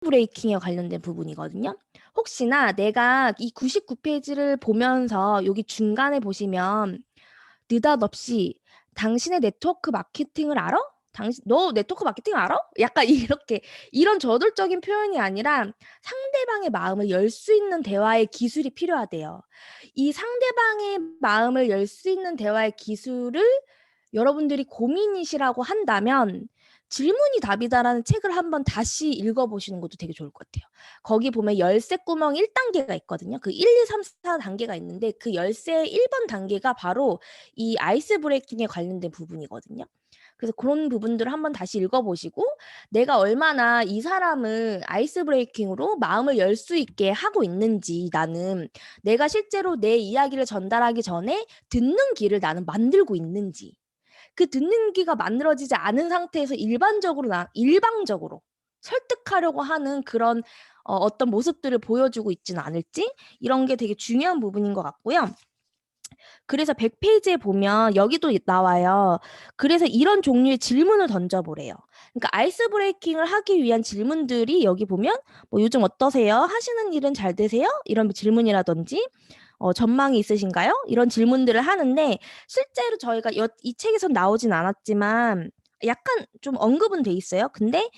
브레이킹에 관련된 부분이거든요. 혹시나 내가 이 99페이지를 보면서 여기 중간에 보시면 느닷없이 당신의 네트워크 마케팅을 알아? 너 네트워크 마케팅 알아? 약간 이렇게 이런 저돌적인 표현이 아니라 상대방의 마음을 열 수 있는 대화의 기술이 필요하대요. 이 상대방의 마음을 열 수 있는 대화의 기술을 여러분들이 고민이시라고 한다면 질문이 답이다라는 책을 한번 다시 읽어보시는 것도 되게 좋을 것 같아요. 거기 보면 열쇠 구멍 1단계가 있거든요. 그 1, 2, 3, 4단계가 있는데 그 열쇠 1번 단계가 바로 이 아이스 브레이킹에 관련된 부분이거든요. 그래서 그런 부분들을 한번 다시 읽어보시고 내가 얼마나 이 사람을 아이스 브레이킹으로 마음을 열 수 있게 하고 있는지 나는 내가 실제로 내 이야기를 전달하기 전에 듣는 귀를 나는 만들고 있는지 그 듣는 귀가 만들어지지 않은 상태에서 일방적으로 설득하려고 하는 그런 어떤 모습들을 보여주고 있지는 않을지 이런 게 되게 중요한 부분인 것 같고요. 그래서 100페이지에 보면 여기도 나와요. 그래서 이런 종류의 질문을 던져보래요. 그러니까 아이스 브레이킹을 하기 위한 질문들이 여기 보면 뭐 요즘 어떠세요? 하시는 일은 잘 되세요? 이런 질문이라든지 전망이 있으신가요? 이런 질문들을 하는데 실제로 저희가 이 책에선 나오진 않았지만 약간 좀 언급은 돼 있어요. 근데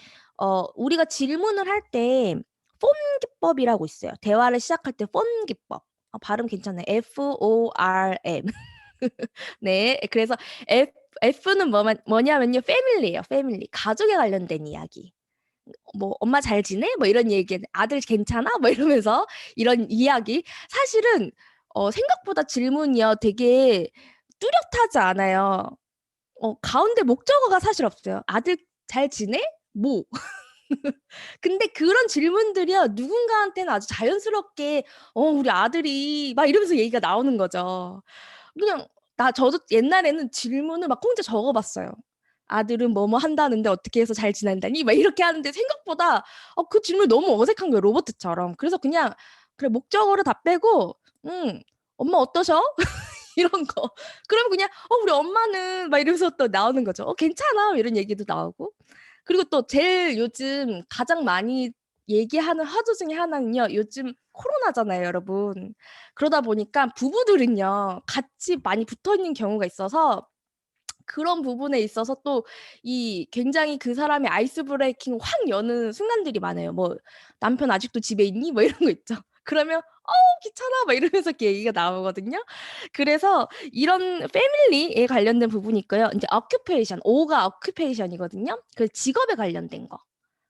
우리가 질문을 할 때 폼 기법이라고 있어요. 대화를 시작할 때 폼 기법. 발음 괜찮아요. FORM. 네. 그래서 F는 뭐냐면요. 패밀리예요. 패밀리. 가족에 관련된 이야기. 뭐 "엄마 잘 지내?" 뭐 이런 얘기, "아들 괜찮아?" 뭐 이러면서 이런 이야기. 사실은 생각보다 질문이요 되게 뚜렷하지 않아요. 가운데 목적어가 사실 없어요. "아들 잘 지내?" 뭐. 근데 그런 질문들이요 누군가한테는 아주 자연스럽게 우리 아들이" 막 이러면서 얘기가 나오는 거죠. 그냥 저도 옛날에는 질문을 막 혼자 적어 봤어요. "아들은 뭐뭐 한다는데 어떻게 해서 잘 지낸다니?" 막 이렇게 하는데 생각보다 그 질문이 너무 어색한 거예요, 로봇처럼. 그래서 그냥 그래 목적어를 다 빼고 엄마 어떠셔?" 이런 거. 그러면 그냥 우리 엄마는" 막 이러면서 또 나오는 거죠. 괜찮아." 이런 얘기도 나오고. 그리고 또 제일 요즘 가장 많이 얘기하는 화두 중에 하나는요. 요즘 코로나잖아요, 여러분. 그러다 보니까 부부들은요. 같이 많이 붙어 있는 경우가 있어서 그런 부분에 있어서 또 이 굉장히 그 사람의 아이스 브레이킹을 확 여는 순간들이 많아요. 뭐 "남편 아직도 집에 있니?" 뭐 이런 거 있죠. 그러면 귀찮아." 막 이러면서 이렇게 얘기가 나오거든요. 그래서 이런 패밀리에 관련된 부분이 있고요. 인제 occupation, O가 occupation이거든요. 그 직업에 관련된 거.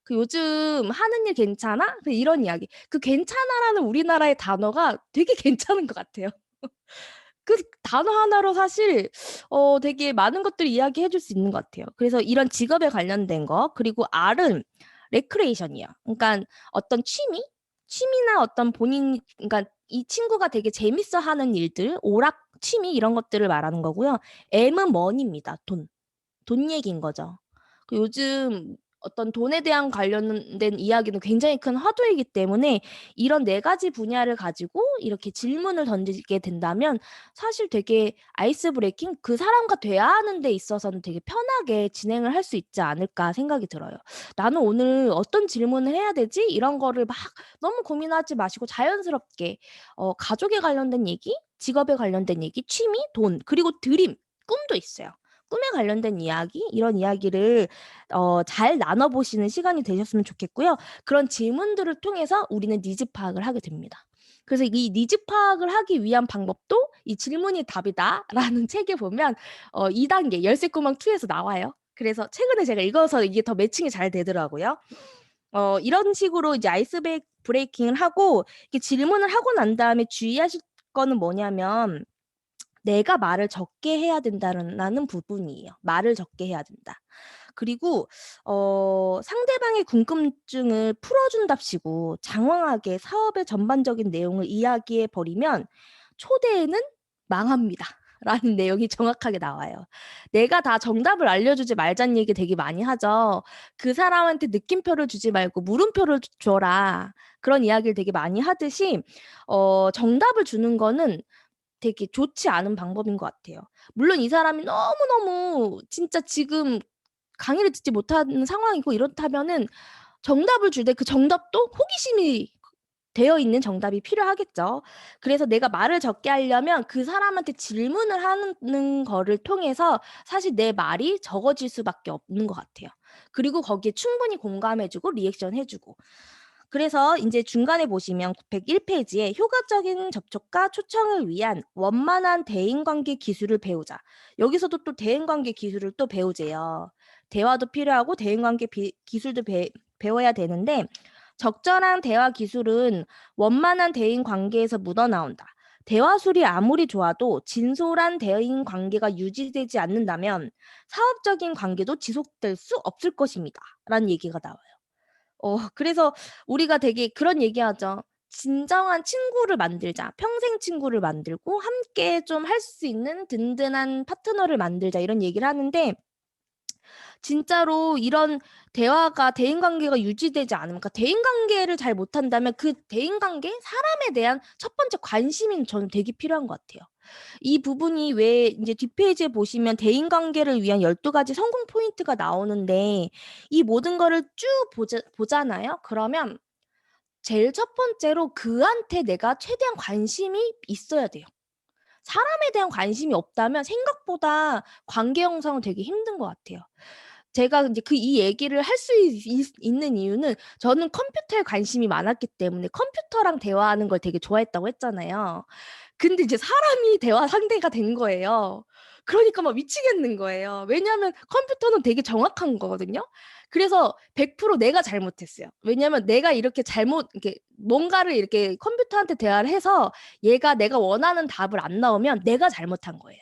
그 "요즘 하는 일 괜찮아?" 그 이런 이야기. 그 괜찮아라는 우리나라의 단어가 되게 괜찮은 것 같아요. 그 단어 하나로 사실 되게 많은 것들을 이야기해 줄 수 있는 것 같아요. 그래서 이런 직업에 관련된 거 그리고 R은 레크레이션이에요. 그러니깐 어떤 취미나 어떤 본인 그러니까 이 친구가 되게 재밌어 하는 일들, 오락, 취미 이런 것들을 말하는 거고요. M은 money입니다. 돈. 돈 얘기인 거죠. 요즘 어떤 돈에 대한 관련된 이야기는 굉장히 큰 화두이기 때문에 이런 네 가지 분야를 가지고 이렇게 질문을 던지게 된다면 사실 되게 아이스 브레이킹 그 사람과 대화하는 데 있어서는 되게 편하게 진행을 할 수 있지 않을까 생각이 들어요. '나는 오늘 어떤 질문을 해야 되지?' 이런 거를 막 너무 고민하지 마시고 자연스럽게 가족에 관련된 얘기, 직업에 관련된 얘기, 취미, 돈 그리고 드림, 꿈도 있어요. 꿈에 관련된 이야기 이런 이야기를 잘 나눠 보시는 시간이 되셨으면 좋겠고요. 그런 질문들을 통해서 우리는 니즈 파악을 하게 됩니다. 그래서 이 니즈 파악을 하기 위한 방법도 이 "질문이 답이다."라는 책에 보면 2 단계 열쇠구멍 2에서 나와요. 그래서 최근에 제가 읽어서 이게 더 매칭이 잘 되더라고요. 이런 식으로 이제 아이스 브레이킹을 하고 이렇게 질문을 하고 난 다음에 주의하실 거는 뭐냐면 내가 말을 적게 해야 된다는 부분이에요. 말을 적게 해야 된다. 그리고 상대방의 궁금증을 풀어준답시고 장황하게 사업의 전반적인 내용을 이야기해 버리면 초대에는 망합니다. 라는 내용이 정확하게 나와요. 내가 다 정답을 알려주지 말자는 얘기 되게 많이 하죠. 그 사람한테 느낌표를 주지 말고 물음표를 줘라. 그런 이야기를 되게 많이 하듯이 정답을 주는 거는 되게 좋지 않은 방법인 것 같아요. 물론 이 사람이 너무너무 진짜 지금 강의를 듣지 못하는 상황이고 이렇다면은 정답을 줄 때 그 정답도 호기심이 되어 있는 정답이 필요하겠죠. 그래서 내가 말을 적게 하려면 그 사람한테 질문을 하는 거를 통해서 사실 내 말이 적어질 수밖에 없는 것 같아요. 그리고 거기에 충분히 공감해 주고 리액션 해 주고. 그래서 인제 중간에 보시면 101 페이지에 효과적인 접촉과 초청을 위한 원만한 대인관계 기술을 배우자. 여기서도 또 대인관계 기술을 또 배우재요. 대화도 필요하고 대인관계 기술도 배워야 되는데 적절한 대화 기술은 원만한 대인 관계에서 묻어나온다. 대화술이 아무리 좋아도 진솔한 대인 관계가 유지되지 않는다면 사업적인 관계도 지속될 수 없을 것입니다. 라는 얘기가 나와요. 그래서 우리가 되게 그런 얘기하죠. "진정한 친구를 만들자. 평생 친구를 만들고 함께 좀 할 수 있는 든든한 파트너를 만들자." 이런 얘기를 하는데 진짜로 이런 대화가 대인관계가 유지되지 않으면 그러니까 대인관계를 잘 못한다면 그 대인관계 사람에 대한 첫 번째 관심이 저는 되게 필요한 것 같아요. 이 부분이 왜 인제 뒷페이지에 보시면 대인관계를 위한 12 가지 성공 포인트가 나오는데 이 모든 거를 쭉 보잖아요. 그러면 제일 첫 번째로 그한테 내가 최대한 관심이 있어야 돼요. 사람에 대한 관심이 없다면 생각보다 관계 형성은 되게 힘든 것 같아요. 제가 인제 이 얘기를 할 수 있는 이유는 저는 컴퓨터에 관심이 많았기 때문에 컴퓨터랑 대화하는 걸 되게 좋아했다고 했잖아요. 근데 이제 사람이 대화 상대가 된 거예요. 그러니까 막 미치겠는 거예요. 왜냐하면 컴퓨터는 되게 정확한 거거든요. 그래서 100% 내가 잘못했어요. 왜냐하면 내가 이렇게 이렇게 뭔가를 이렇게 컴퓨터한테 대화를 해서 얘가 내가 원하는 답을 안 나오면 내가 잘못한 거예요.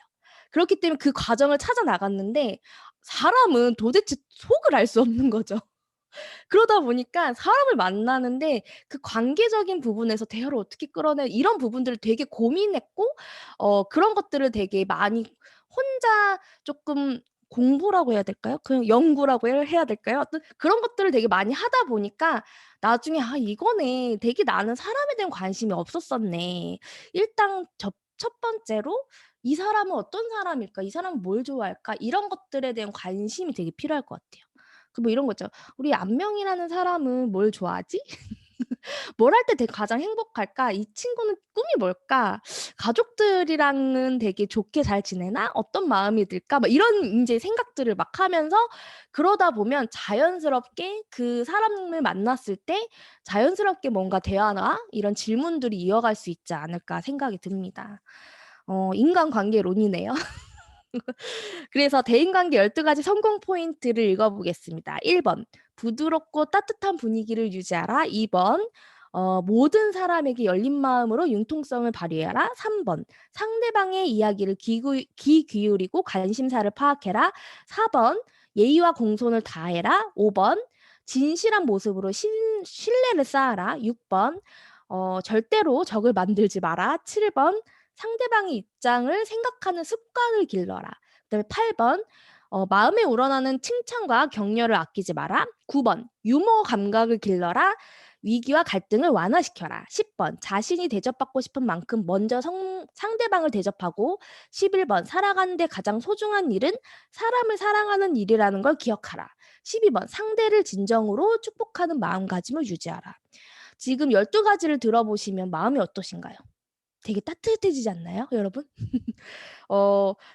그렇기 때문에 그 과정을 찾아 나갔는데 사람은 도대체 속을 알 수 없는 거죠. 그러다 보니까 사람을 만나는데 그 관계적인 부분에서 대화를 어떻게 끌어내 이런 부분들을 되게 고민했고 그런 것들을 되게 많이 혼자 쪼끔 공부라고 해야 될까요? 그냥 연구라고 해야 될까요? 하여튼 그런 것들을 되게 많이 하다 보니까 나중에 '아 이거네. 되게 나는 사람에 대한 관심이 없었었네.' 일단 첫 번째로 '이 사람은 어떤 사람일까? 이 사람은 뭘 좋아할까?' 이런 것들에 대한 관심이 되게 필요할 것 같아요. 그 뭐 이런 거 있죠. '우리 안명이라는 사람은 뭘 좋아하지? 뭘 할 때 되게 가장 행복할까? 이 친구는 꿈이 뭘까? 가족들이랑은 되게 좋게 잘 지내나? 어떤 마음이 들까?' 막 이런 인제 생각들을 막 하면서 그러다 보면 자연스럽게 그 사람을 만났을 때 자연스럽게 뭔가 대화나 이런 질문들이 이어갈 수 있지 않을까 생각이 듭니다. 인간관계론이네요. 그래서 대인관계 12 가지 성공 포인트를 읽어 보겠습니다. 1 번 부드럽고 따뜻한 분위기를 유지하라. 2 번 모든 사람에게 열린 마음으로 융통성을 발휘해라. 3 번 상대방의 이야기를 귀 기울이고 관심사를 파악해라. 4 번 예의와 공손을 다해라. 5 번 진실한 모습으로 신뢰를 쌓아라. 6 번 절대로 적을 만들지 마라. 7 번 상대방의 입장을 생각하는 습관을 길러라. 그다음에 8 번 마음에 우러나는 칭찬과 격려를 아끼지 마라. 9번 유머 감각을 길러라. 위기와 갈등을 완화시켜라. 10번 자신이 대접받고 싶은 만큼 먼저 상대방을 대접하고 11번 살아가는 데 가장 소중한 일은 사람을 사랑하는 일이라는 걸 기억하라. 12번 상대를 진정으로 축복하는 마음가짐을 유지하라. 지금 12 가지를 들어보시면 마음이 어떠신가요? 되게 따뜻해지지 않나요, 여러분?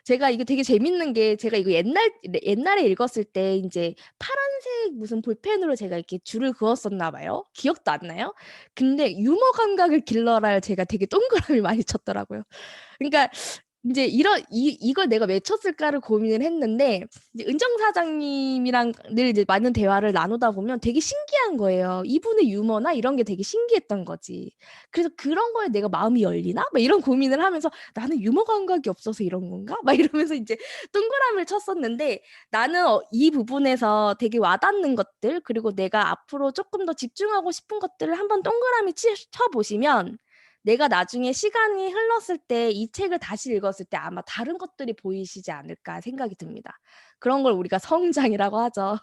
제가 이거 되게 재밌는 게 제가 이거 옛날에 읽었을 때 인제 파란색 무슨 볼펜으로 제가 이렇게 줄을 그었었나 봐요. 기억도 안 나요. 근데 유머 감각을 길러라를 제가 되게 동그라미를 많이 쳤더라고요. 그러니까 인제 이걸 내가 왜 쳤을까를 고민을 했는데 이제 은정 사장님이랑 늘 이제 많은 대화를 나누다 보면 되게 신기한 거예요. 이분의 유머나 이런 게 되게 신기했던 거지. 그래서 '그런 거에 내가 마음이 열리나?' 막 이런 고민을 하면서 '나는 유머 감각이 없어서 이런 건가?' 막 이러면서 인제 동그라미를 쳤었는데 나는 이 부분에서 되게 와닿는 것들 그리고 내가 앞으로 쪼끔 더 집중하고 싶은 것들을 한번 동그라미 쳐 보시면 내가 나중에 시간이 흘렀을 때 이 책을 다시 읽었을 때 아마 다른 것들이 보이시지 않을까 생각이 듭니다. 그런 걸 우리가 성장이라고 하죠.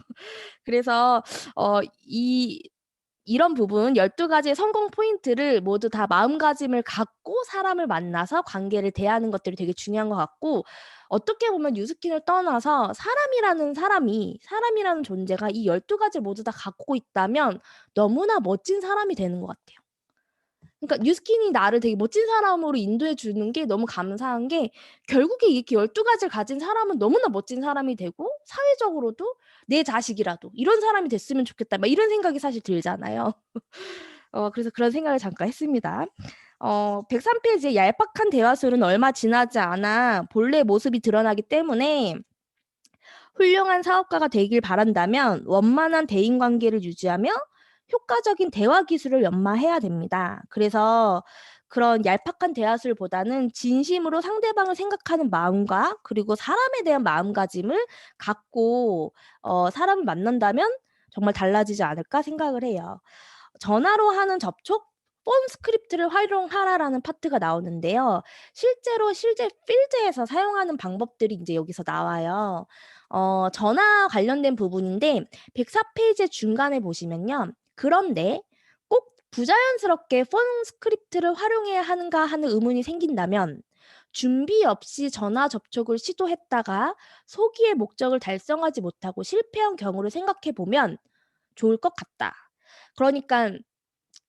그래서 어 이 이런 부분 12가지의 성공 포인트를 모두 다 마음가짐을 갖고 사람을 만나서 관계를 대하는 것들이 되게 중요한 것 같고, 어떻게 보면 뉴스킨을 떠나서 사람이라는 존재가 이 12가지를 모두 다 갖고 있다면 너무나 멋진 사람이 되는 것 같아요. 그러니까 뉴스킨이 나를 되게 멋진 사람으로 인도해 주는 게 너무 감사한 게, 결국에 이렇게 12가지를 가진 사람은 너무나 멋진 사람이 되고, 사회적으로도 내 자식이라도 이런 사람이 됐으면 좋겠다, 막 이런 생각이 사실 들잖아요. 그래서 그런 생각을 잠깐 했습니다. 103페이지의 얄팍한 대화술은 얼마 지나지 않아 본래 모습이 드러나기 때문에 훌륭한 사업가가 되길 바란다면 원만한 대인관계를 유지하며 효과적인 대화 기술을 연마해야 됩니다. 그래서 그런 얄팍한 대화술보다는 진심으로 상대방을 생각하는 마음과 그리고 사람에 대한 마음가짐을 갖고 사람을 만난다면 정말 달라지지 않을까 생각을 해요. 전화로 하는 접촉, 폰 스크립트를 활용하라라는 파트가 나오는데요. 실제 필드에서 사용하는 방법들이 이제 여기서 나와요. 전화 관련된 부분인데 104페이지 중간에 보시면요. 그런데 꼭 부자연스럽게 폰 스크립트를 활용해야 하는가 하는 의문이 생긴다면 준비 없이 전화 접촉을 시도했다가 소기의 목적을 달성하지 못하고 실패한 경우를 생각해 보면 좋을 것 같다. 그러니까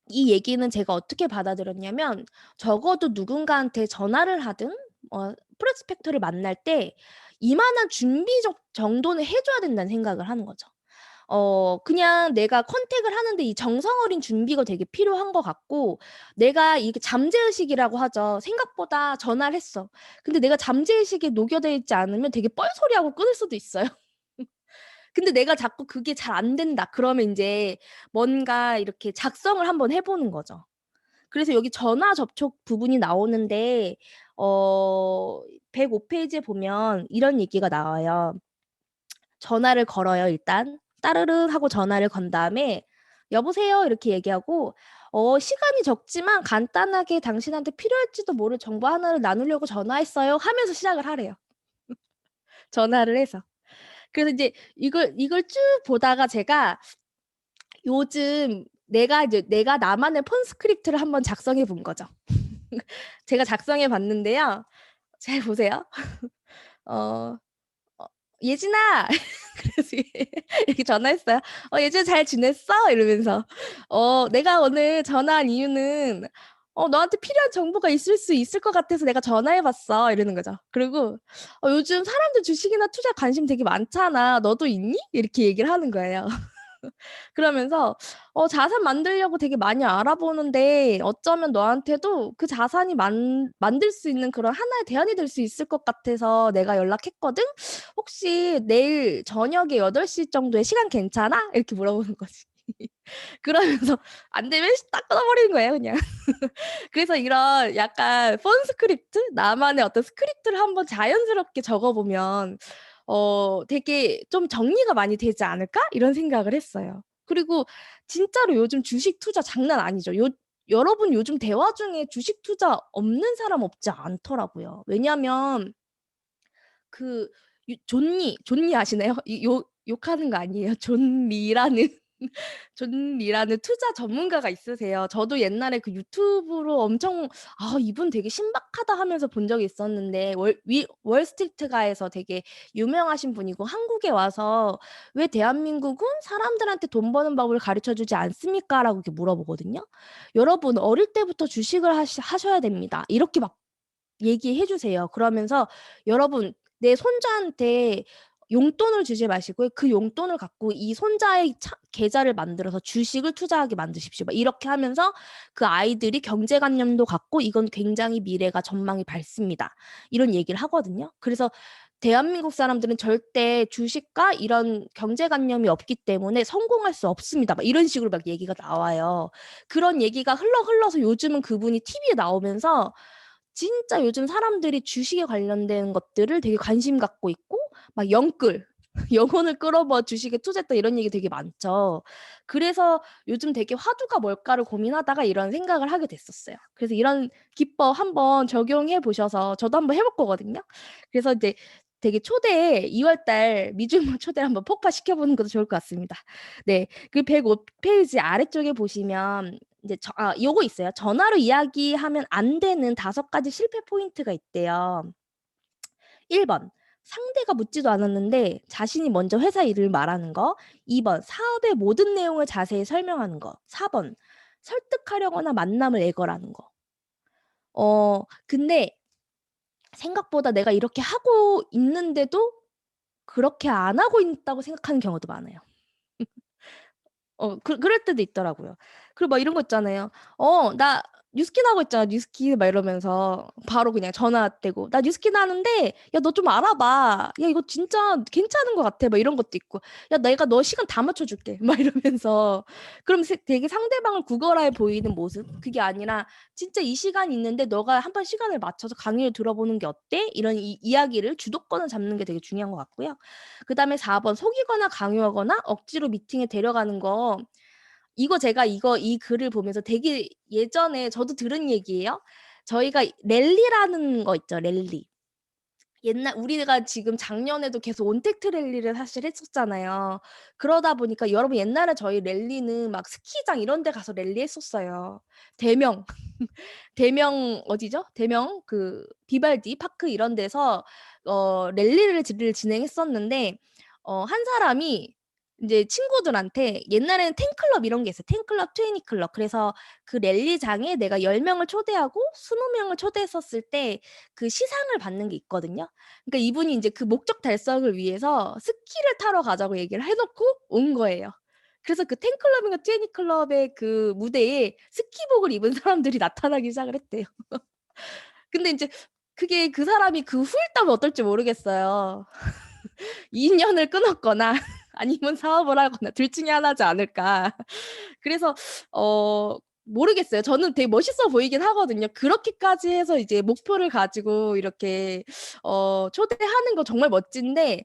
이 얘기는 제가 어떻게 받아들였냐면, 적어도 누군가한테 전화를 하든 프로스펙터를 만날 때 이만한 준비적 정도는 해 줘야 된다는 생각을 하는 거죠. 그냥 내가 컨택을 하는데 이 정성 어린 준비가 되게 필요한 것 같고, 내가 이게 잠재의식이라고 하죠. 생각보다 전화를 했어. 근데 내가 잠재의식에 녹여져 있지 않으면 되게 뻘소리하고 끊을 수도 있어요. 근데 내가 자꾸 그게 잘 안 된다. 그러면 인제 뭔가 이렇게 작성을 한번 해 보는 거죠. 그래서 여기 전화 접촉 부분이 나오는데, 어 105페이지에 보면 이런 얘기가 나와요. 전화를 걸어요 일단. 따르릉 하고 전화를 건 다음에 "여보세요." 이렇게 얘기하고, "시간이 적지만 간단하게 당신한테 필요할지도 모를 정보 하나를 나누려고 전화했어요." 하면서 시작을 하래요, 전화를 해서. 그래서 이제 이걸 쭉 보다가 제가 요즘 내가 나만의 폰 스크립트를 한번 작성해 본 거죠. 제가 작성해 봤는데요. 잘 보세요. 어 어 "예진아." 그래서 이렇게 전화했어요. 예진아 잘 지냈어?" 이러면서. "내가 오늘 전화한 이유는 너한테 필요한 정보가 있을 수 있을 것 같아서 내가 전화해 봤어." 이러는 거죠. 그리고 요즘 사람들 주식이나 투자 관심 되게 많잖아. 너도 있니?" 이렇게 얘기를 하는 거예요. 그러면서 자산 만들려고 되게 많이 알아보는데 어쩌면 너한테도 그 자산이 만들 수 있는 그런 하나의 대안이 될 수 있을 것 같아서 내가 연락했거든. 혹시 내일 저녁에 8시 정도에 시간 괜찮아?" 이렇게 물어보는 거지. 그러면서 안 되면 딱 끊어 버리는 거예요 그냥. 그래서 이런 약간 폰 스크립트? 나만의 어떤 스크립트를 한번 자연스럽게 적어 보면 되게 좀 '정리가 많이 되지 않을까?' 이런 생각을 했어요. 그리고 진짜로 요즘 주식 투자 장난 아니죠. 여러분 요즘 대화 중에 주식 투자 없는 사람 없지 않더라고요. 왜냐하면 그 존리 아시나요? 이 욕하는 거 아니에요. 존리라는 투자 전문가가 있으세요. 저도 옛날에 그 유튜브로 엄청 '아 이분 되게 신박하다.' 하면서 본 적이 있었는데, 월스트리트가에서 되게 유명하신 분이고 한국에 와서 "왜 대한민국은 사람들한테 돈 버는 법을 가르쳐 주지 않습니까?"라고 이렇게 물어보거든요. "여러분 어릴 때부터 주식을 하셔야 됩니다." 이렇게 막 얘기해 주세요. 그러면서 "여러분 내 손자한테 용돈을 주지 마시고요. 그 용돈을 갖고 이 손자의 계좌를 만들어서 주식을 투자하게 만드십시오." 막 이렇게 하면서 그 아이들이 경제관념도 갖고 "이건 굉장히 미래가 전망이 밝습니다." 이런 얘기를 하거든요. 그래서 "대한민국 사람들은 절대 주식과 이런 경제관념이 없기 때문에 성공할 수 없습니다." 막 이런 식으로 막 얘기가 나와요. 그런 얘기가 흘러서 요즘은 그분이 TV에 나오면서 진짜 요즘 사람들이 주식에 관련된 것들을 되게 관심 갖고 있고, 막 영혼을 끌어모아 주식에 투자했다 이런 얘기 되게 많죠. 그래서 요즘 되게 '화두가 뭘까.'를 고민하다가 이런 생각을 하게 됐었어요. 그래서 이런 기법 한번 적용해 보셔서, 저도 한번 해볼 거거든요. 그래서 이제 되게 2월 달 미주문 초대를 한번 폭파시켜 보는 것도 좋을 것 같습니다. 네. 그 105 페이지 아래쪽에 보시면 이제 요거 있어요. 전화로 이야기하면 안 되는 5가지 실패 포인트가 있대요. 1번, 상대가 묻지도 않았는데 자신이 먼저 회사 일을 말하는 거. 2번, 사업의 모든 내용을 자세히 설명하는 거. 4번, 설득하려거나 만남을 애걸하는 거. 근데 생각보다 내가 이렇게 하고 있는데도 그렇게 안 하고 있다고 생각하는 경우도 많아요. 그럴 때도 있더라고요. 그리고 막 이런 거 있잖아요. 나 뉴스킨 하고 있잖아, 뉴스킨 막 이러면서 바로 그냥 전화 떼고 나 뉴스킨 하는데 야, 너 좀 알아봐. 야, 이거 진짜 괜찮은 것 같아. 막 이런 것도 있고. 야, 내가 너 시간 다 맞춰줄게. 막 이러면서 그럼 되게 상대방을 구걸해 보이는 모습. 그게 아니라 진짜 이 시간 있는데 너가 한번 시간을 맞춰서 강의를 들어보는 게 어때? 이런 이야기를 주도권을 잡는 게 되게 중요한 것 같고요. 그다음에 4번, 속이거나 강요하거나 억지로 미팅에 데려가는 거. 이거 제가 이 글을 보면서 되게 예전에 저도 들은 얘기예요. 저희가 랠리라는 거 있죠, 랠리. 옛날 우리가 지금 작년에도 계속 온택트 랠리를 사실 했었잖아요. 그러다 보니까 여러분, 옛날에 저희 랠리는 막 스키장 이런 데 가서 랠리 했었어요. 대명. 대명 어디죠? 대명 그 비발디 파크 이런 데서 랠리를 진행했었는데 한 사람이 인제 친구들한테, 옛날에는 텐클럽 이런 게 있어요. 텐클럽, 트웨니클럽. 그래서 그 랠리장에 내가 10명을 초대하고 20명을 초대했었을 때 그 시상을 받는 게 있거든요. 그러니까 이분이 인제 그 목적 달성을 위해서 스키를 타러 가자고 얘기를 해 놓고 온 거예요. 그래서 그 텐클럽인가 트웨니클럽의 그 무대에 스키복을 입은 사람들이 나타나기 시작을 했대요. 근데 인제 그게 그 사람이 그 후일담은 어떨지 모르겠어요. 인연을 끊었거나 아니면 사업을 하거나 둘 중에 하나지 않을까. 그래서 어 모르겠어요. 저는 되게 멋있어 보이긴 하거든요. 그렇게까지 해서 이제 목표를 가지고 이렇게 초대하는 거 정말 멋진데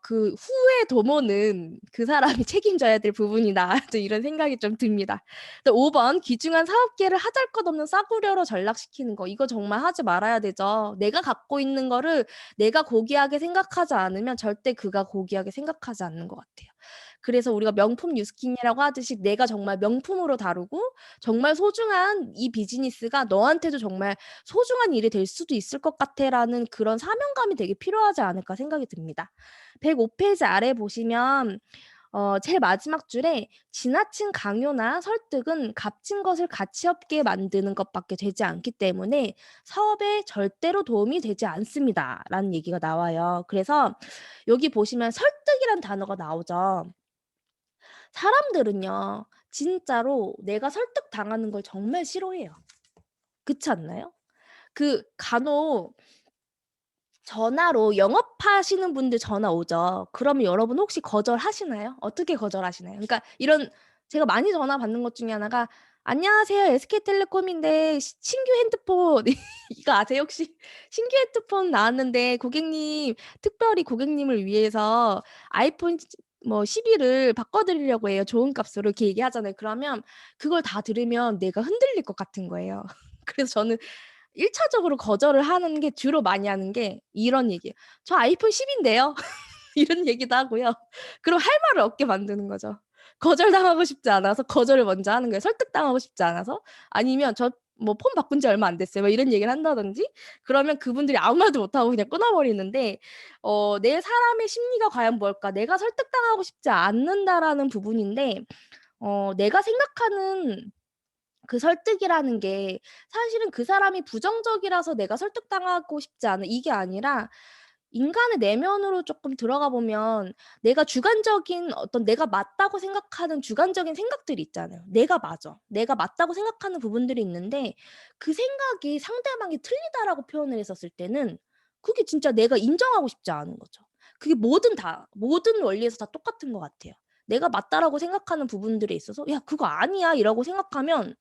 그 후의 도모는 그 사람이 책임져야 될 부분이다. 또 이런 생각이 좀 듭니다. 또 5번, 귀중한 사업 기회를 하잘것없는 싸구려로 전락시키는 거. 이거 정말 하지 말아야 되죠. 내가 갖고 있는 거를 내가 고귀하게 생각하지 않으면 절대 그가 고귀하게 생각하지 않는 것 같아요. 그래서 우리가 명품 뉴스킨이라고 하듯이 내가 정말 명품으로 다루고 정말 소중한 이 비즈니스가 너한테도 정말 소중한 일이 될 수도 있을 것 같아라는 그런 사명감이 되게 필요하지 않을까 생각이 듭니다. 105 페이지 아래 보시면 제일 마지막 줄에 지나친 강요나 설득은 값진 것을 가치 없게 만드는 것밖에 되지 않기 때문에 사업에 절대로 도움이 되지 않습니다라는 얘기가 나와요. 그래서 여기 보시면 설득이란 단어가 나오죠. 사람들은요, 진짜로 내가 설득당하는 걸 정말 싫어해요. 그렇지 않나요? 간혹 전화로 영업하시는 분들 전화 오죠. 그러면 여러분 혹시 거절하시나요? 어떻게 거절하시나요? 그러니까 이런, 제가 많이 전화 받는 것 중에 하나가 "안녕하세요. SK텔레콤인데 신규 핸드폰 이거 아세요 혹시? 신규 핸드폰 나왔는데 고객님, 특별히 고객님을 위해서 아이폰 11을 바꿔 드리려고 해요. 좋은 값으로." 이렇게 얘기하잖아요. 그러면 그걸 다 들으면 내가 흔들릴 것 같은 거예요. 그래서 저는 1 차적으로 거절을 하는 게, 주로 많이 하는 게 이런 얘기예요. "저 아이폰 10 인데요." 이런 얘기도 하고요. 그럼 할 말을 없게 만드는 거죠. 거절당하고 싶지 않아서 거절을 먼저 하는 거예요. 설득당하고 싶지 않아서. 아니면 "저 폰 바꾼 지 얼마 안 됐어요." 막 이런 얘기를 한다든지, 그러면 그분들이 아무 말도 못 하고 그냥 끊어 버리는데, 내 사람의 심리가 과연 뭘까? 내가 설득당하고 싶지 않는다라는 부분인데, 내가 생각하는 그 설득이라는 게 사실은 그 사람이 부정적이라서 내가 설득당하고 싶지 않은 이게 아니라, 인간의 내면으로 쪼끔 들어가 보면 내가 주관적인 어떤, 내가 맞다고 생각하는 주관적인 생각들이 있잖아요. 내가 맞아. 내가 맞다고 생각하는 부분들이 있는데 그 생각이 상대방이 틀리다라고 표현을 했었을 때는 그게 진짜 내가 인정하고 싶지 않은 거죠. 그게 모든 원리에서 다 똑같은 것 같아요. 내가 맞다라고 생각하는 부분들에 있어서 "야, 그거 아니야." 이라고 생각하면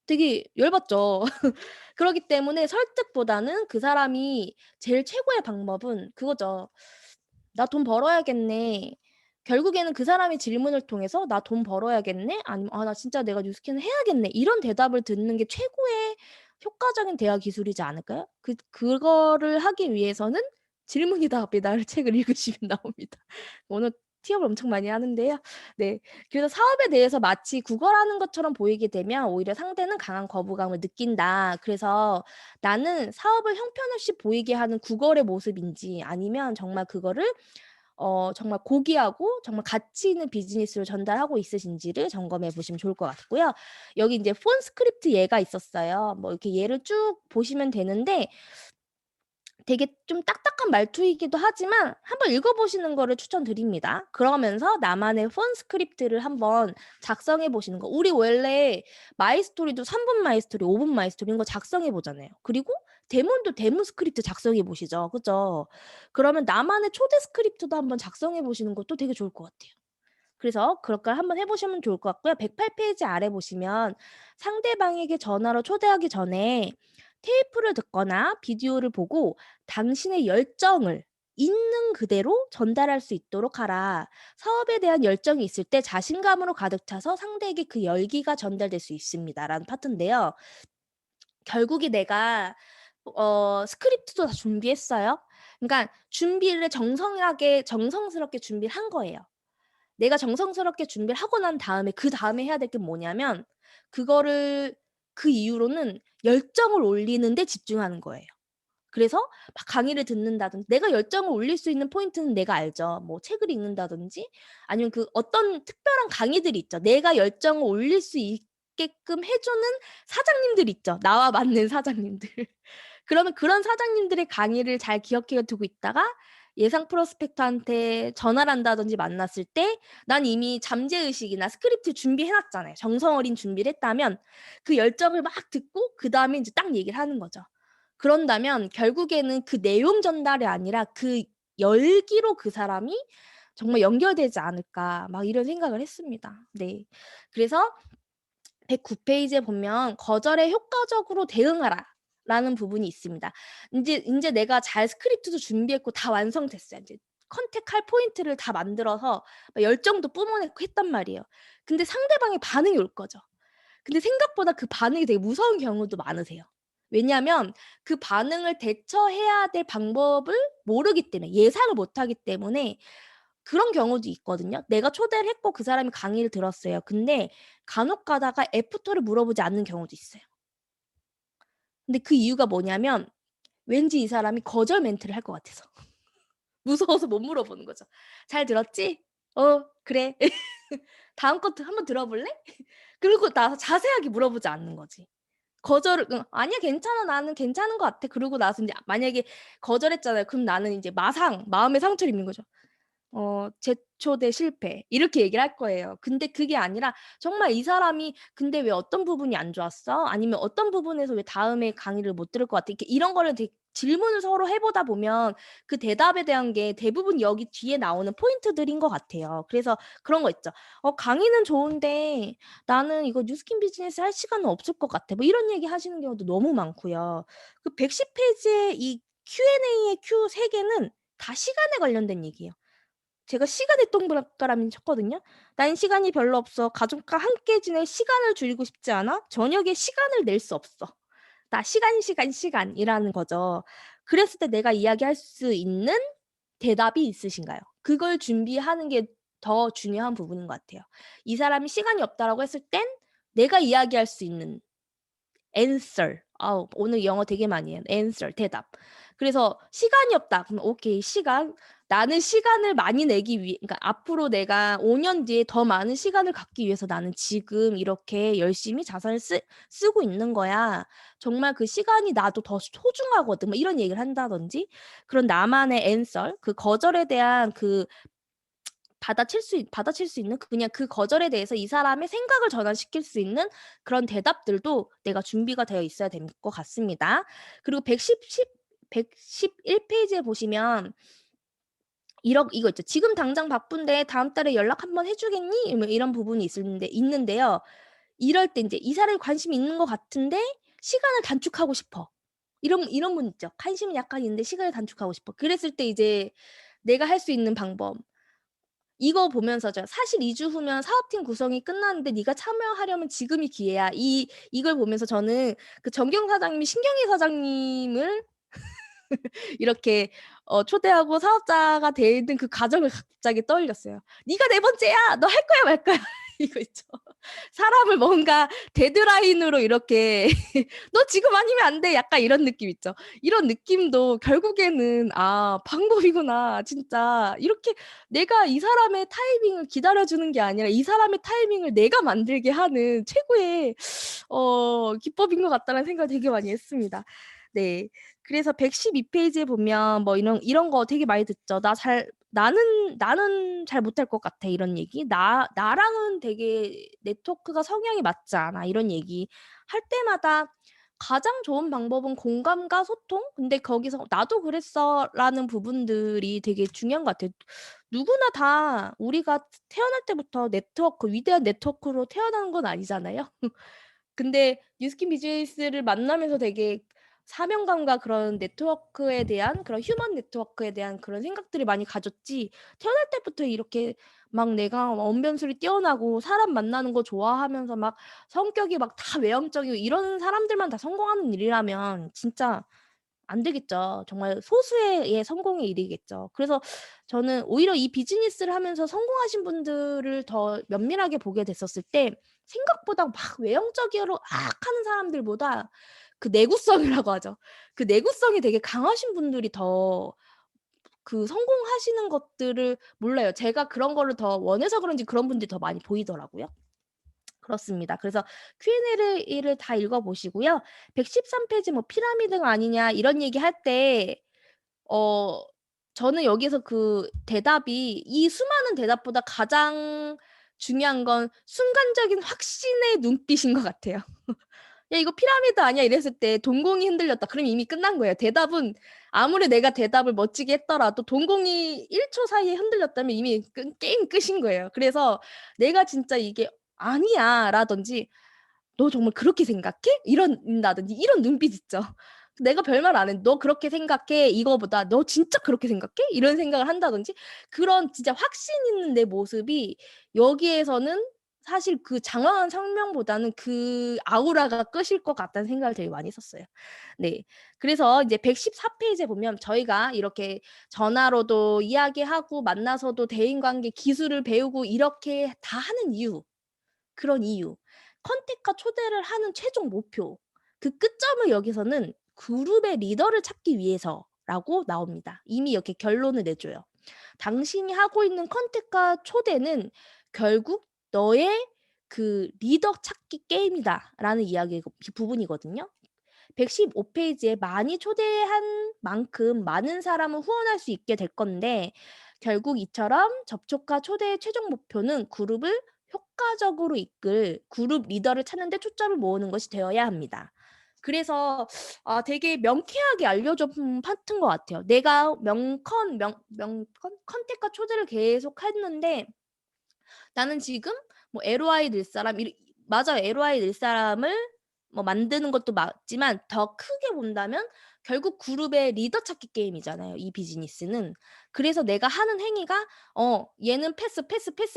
되게 열받죠. 그러기 때문에 설득보다는 그 사람이 제일 최고의 방법은 그거죠. '나 돈 벌어야겠네.' 결국에는 그 사람의 질문을 통해서 '나 돈 벌어야겠네.' 아니면 '아, 나 진짜 내가 뉴스킨을 해야겠네.' 이런 대답을 듣는 게 최고의 효과적인 대화 기술이지 않을까요? 그거를 하기 위해서는 질문이 답이다를 책을 읽으시면 나옵니다. 오늘 티업을 엄청 많이 하는데요. 네. 그래서 사업에 대해서 마치 구걸하는 것처럼 보이게 되면 오히려 상대는 강한 거부감을 느낀다. 그래서 나는 사업을 형편없이 보이게 하는 구걸의 모습인지 아니면 정말 그거를 정말 고귀하고 정말 가치 있는 비즈니스를 전달하고 있으신지를 점검해 보시면 좋을 것 같고요. 여기 인제 폰 스크립트 예가 있었어요. 뭐 이렇게 예를 쭉 보시면 되는데 되게 좀 딱딱한 말투이기도 하지만 한번 읽어 보시는 거를 추천드립니다. 그러면서 나만의 폰 스크립트를 한번 작성해 보시는 거. 우리 원래 마이스토리도 3분 마이스토리, 5분 마이스토리 이런 거 작성해 보잖아요. 그리고 대문도 대문 스크립트 작성해 보시죠. 그죠? 그러면 나만의 초대 스크립트도 한번 작성해 보시는 것도 되게 좋을 것 같아요. 그래서 그런 걸 한번 해 보시면 좋을 것 같고요. 108 페이지 아래 보시면 상대방에게 전화로 초대하기 전에 테이프를 듣거나 비디오를 보고 당신의 열정을 있는 그대로 전달할 수 있도록 하라. 사업에 대한 열정이 있을 때 자신감으로 가득 차서 상대에게 그 열기가 전달될 수 있습니다.'라는 파트인데요. 결국에 내가 스크립트도 다 준비했어요. 그러니까 준비를 정성스럽게 준비를 한 거예요. 내가 정성스럽게 준비를 하고 난 다음에 그다음에 해야 될 게 뭐냐면 그거를 그 이후로는 열정을 올리는 데 집중하는 거예요. 그래서 막 강의를 듣는다든지 내가 열정을 올릴 수 있는 포인트는 내가 알죠. 뭐 책을 읽는다든지 아니면 그 어떤 특별한 강의들이 있죠. 내가 열정을 올릴 수 있게끔 해 주는 사장님들 있죠. 나와 맞는 사장님들. 그러면 그런 사장님들의 강의를 잘 기억해 두고 있다가 예상 프로스펙터한테 전화를 한다든지 만났을 때 난 이미 잠재의식이나 스크립트 준비해 놨잖아요. 정성 어린 준비를 했다면 그 열정을 막 듣고 그다음에 인제 딱 얘기를 하는 거죠. 그런다면 결국에는 그 내용 전달이 아니라 그 열기로 그 사람이 정말 연결되지 않을까 막 이런 생각을 했습니다. 네. 그래서 109 페이지에 보면 "거절에 효과적으로 대응하라."라는 부분이 있습니다. 인제 내가 잘 스크립트도 준비했고 다 완성됐어요. 인제 컨택할 포인트를 다 만들어서 막 열정도 뿜어냈고 했단 말이에요. 근데 상대방의 반응이 올 거죠. 근데 생각보다 그 반응이 되게 무서운 경우도 많으세요. 왜냐하면 그 반응을 대처해야 될 방법을 모르기 때문에 예상을 못 하기 때문에 그런 경우도 있거든요. 내가 초대를 했고 그 사람이 강의를 들었어요. 근데 간혹 가다가 애프터를 물어보지 않는 경우도 있어요. 근데 그 이유가 뭐냐면 왠지 이 사람이 거절 멘트를 할 것 같아서. 무서워서 못 물어보는 거죠. "잘 들었지? 어 그래. 다음 것도 한번 들어볼래?" 그러고 나서 자세하게 물어보지 않는 거지. 거절을 "아니야 괜찮아. 나는 괜찮은 것 같아." 그러고 나서 인제 만약에 거절했잖아요. 그럼 나는 인제 마상 마음의 상처를 입는 거죠. "재초대 실패." 이렇게 얘기를 할 거예요. 근데 그게 아니라 정말 이 사람이 "근데 왜 어떤 부분이 안 좋았어?" 아니면 "어떤 부분에서 왜 다음에 강의를 못 들을 것 같아?" 이렇게 이런 거를 되게 질문을 서로 해 보다 보면 그 대답에 대한 게 대부분 여기 뒤에 나오는 포인트들인 것 같아요. 그래서 그런 거 있죠. 강의는 좋은데 나는 이거 뉴스킨 비즈니스 할 시간은 없을 것 같아." 뭐 이런 얘기 하시는 경우도 너무 많고요. 그 110 페이지의 이 Q&A의 Q 3 개는 다 시간에 관련된 얘기예요. 제가 시간의 동그라미 쳤거든요. "난 시간이 별로 없어. 가족과 함께 지낼 시간을 줄이고 싶지 않아. 저녁에 시간을 낼 수 없어." 나 시간, 시간, 시간이라는 거죠. 그랬을 때 내가 이야기할 수 있는 대답이 있으신가요? 그걸 준비하는 게 더 중요한 부분인 것 같아요. 이 사람이 "시간이 없다."라고 했을 땐 내가 이야기할 수 있는 answer. 아우 오늘 영어 되게 많이 해요. answer 대답. 그래서 "시간이 없다." 그러면 오케이 시간. 나는 시간을 많이 내기 위해 그러니까 앞으로 내가 5년 뒤에 더 많은 시간을 갖기 위해서 나는 지금 이렇게 열심히 자산을 쓰고 있는 거야. 정말 그 시간이 나도 더 소중하거든. 뭐 이런 얘기를 한다든지 그런 나만의 answer 그 거절에 대한 그 받아칠 수 있는 그냥 그 거절에 대해서 이 사람의 생각을 전환시킬 수 있는 그런 대답들도 내가 준비가 되어 있어야 될 것 같습니다. 그리고 111 페이지에 보시면 이거 있죠. "지금 당장 바쁜데 다음 달에 연락 한번 해 주겠니?" 뭐 이런 부분이 있는데요. 이럴 때 인제 이 사람이 관심이 있는 것 같은데 시간을 단축하고 싶어. 이런 분 있죠. 관심은 약간 있는데 시간을 단축하고 싶어. 그랬을 때 이제 내가 할 수 있는 방법 이거 보면서죠. "사실 2주 후면 사업팀 구성이 끝나는데 네가 참여하려면 지금이 기회야." 이걸 보면서 저는 그 정경 사장님이 신경희 사장님을 이렇게 초대하고 사업자가 되는 그 과정을 갑자기 떠올렸어요. 네가 네 번째야. 너 할 거야 말 거야. 이거 있죠. 사람을 뭔가 데드라인으로 이렇게 너 지금 아니면 안 돼. 약간 이런 느낌 있죠. 이런 느낌도 결국에는 아, 방법이구나. 진짜 이렇게 내가 이 사람의 타이밍을 기다려주는 게 아니라 이 사람의 타이밍을 내가 만들게 하는 최고의 기법인 것 같다는 생각을 되게 많이 했습니다. 네. 그래서 112페이지에 보면 뭐 이런 거 되게 많이 듣죠. 나는 잘 못할 것 같아. 이런 얘기. 나랑은 되게 네트워크가 성향이 맞지 않아. 이런 얘기 할 때마다 가장 좋은 방법은 공감과 소통? 근데 거기서 나도 그랬어라는 부분들이 되게 중요한 것 같아요. 누구나 다 우리가 태어날 때부터 위대한 네트워크로 태어나는 건 아니잖아요. 근데 뉴스킨 비즈니스를 만나면서 되게 사명감과 그런 네트워크에 대한 그런 휴먼 네트워크에 대한 그런 생각들을 많이 가졌지 태어날 때부터 이렇게 막 내가 언변술이 뛰어나고 사람 만나는 거 좋아하면서 막 성격이 막 다 외향적이고 이런 사람들만 다 성공하는 일이라면 진짜 안 되겠죠. 정말 소수의 성공의 일이겠죠. 그래서 저는 오히려 이 비즈니스를 하면서 성공하신 분들을 더 면밀하게 보게 됐었을 때 생각보다 막 외형적으로 하는 사람들보다 그 내구성이라고 하죠. 그 내구성이 되게 강하신 분들이 더 그 성공하시는 것들을 몰라요. 제가 그런 거를 더 원해서 그런지 그런 분들이 더 많이 보이더라고요. 그렇습니다. 그래서 Q&A를 다 읽어보시고요. 113페이지 뭐 피라미드가 아니냐 이런 얘기할 때 어 저는 여기서 그 대답이 이 수많은 대답보다 가장 중요한 건 순간적인 확신의 눈빛인 것 같아요. "야 이거 피라미드 아니야?" 이랬을 때 동공이 흔들렸다. 그럼 이미 끝난 거예요. 대답은 아무리 내가 대답을 멋지게 했더라도 동공이 1초 사이에 흔들렸다면 이미 게임 끝인 거예요. 그래서 내가 진짜 이게 "아니야." 라든지 "너 정말 그렇게 생각해?" 이런다든지 이런 눈빛 있죠. 내가 별말 안 했는데 "너 그렇게 생각해?" 이거보다 "너 진짜 그렇게 생각해?" 이런 생각을 한다든지 그런 진짜 확신 있는 내 모습이 여기에서는 사실 그 장황한 설명보다는 그 아우라가 끝일 것 같다는 생각을 되게 많이 했었어요. 네. 그래서 이제 114페이지에 보면 저희가 이렇게 전화로도 이야기하고 만나서도 대인관계 기술을 배우고 이렇게 다 하는 이유 그런 이유. 컨택과 초대를 하는 최종 목표. 그 끝점을 여기서는 그룹의 리더를 찾기 위해서라고 나옵니다. 이미 이렇게 결론을 내줘요. 당신이 하고 있는 컨택과 초대는 결국 너의 그 리더 찾기 게임이다라는 이야기 부분이거든요. 115페이지에 많이 초대한 만큼 많은 사람을 후원할 수 있게 될 건데 결국 이처럼 접촉과 초대의 최종 목표는 그룹을 효과적으로 이끌 그룹 리더를 찾는 데 초점을 모으는 것이 되어야 합니다. 그래서 되게 명쾌하게 알려준 파트인 것 같아요. 내가 컨택과 초대를 계속 했는데 나는 지금 뭐 LOI 낼 사람 맞아요. LOI 낼 사람을 뭐 만드는 것도 맞지만 더 크게 본다면 결국 그룹의 리더 찾기 게임이잖아요, 이 비즈니스는. 그래서 내가 하는 행위가 얘는 패스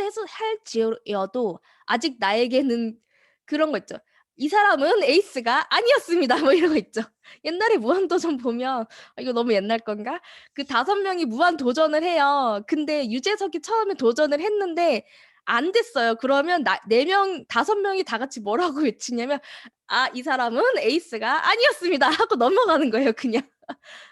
해서 할지어도 아직 나에게는 그런 거 있죠. '이 사람은 에이스가 아니었습니다.' 뭐 이런 거 있죠. 옛날에 무한도전 보면 이거 너무 옛날 건가? 그 5명이 무한도전을 해요. 근데 유재석이 처음에 도전을 했는데 안 됐어요. 그러면 4 명 5 명이 다 같이 뭐라고 외치냐면 "아 이 사람은 에이스가 아니었습니다." 하고 넘어가는 거예요 그냥.